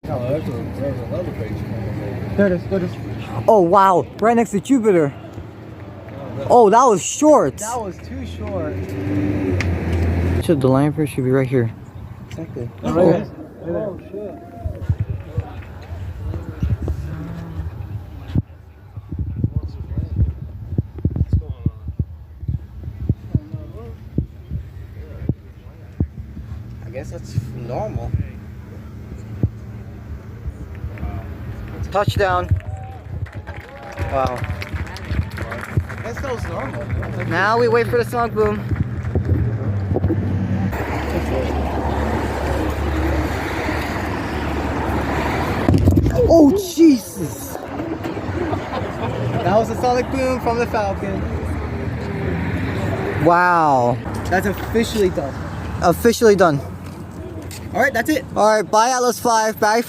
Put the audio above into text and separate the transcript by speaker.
Speaker 1: There's another picture.
Speaker 2: There it is. Oh wow, right next to Jupiter. Oh, that was short.
Speaker 3: That was too short.
Speaker 2: So the line first should be right here.
Speaker 3: Exactly.
Speaker 1: Oh shit.
Speaker 3: I guess that's normal.
Speaker 2: Touchdown. Wow.
Speaker 3: I guess that was normal.
Speaker 2: Now we wait for the song boom. Oh Jesus!
Speaker 3: That was a sonic boom from the Falcon.
Speaker 2: Wow.
Speaker 3: That's officially done.
Speaker 2: Officially done.
Speaker 3: Alright, that's it.
Speaker 2: Alright, bye Atlas 5. Bye.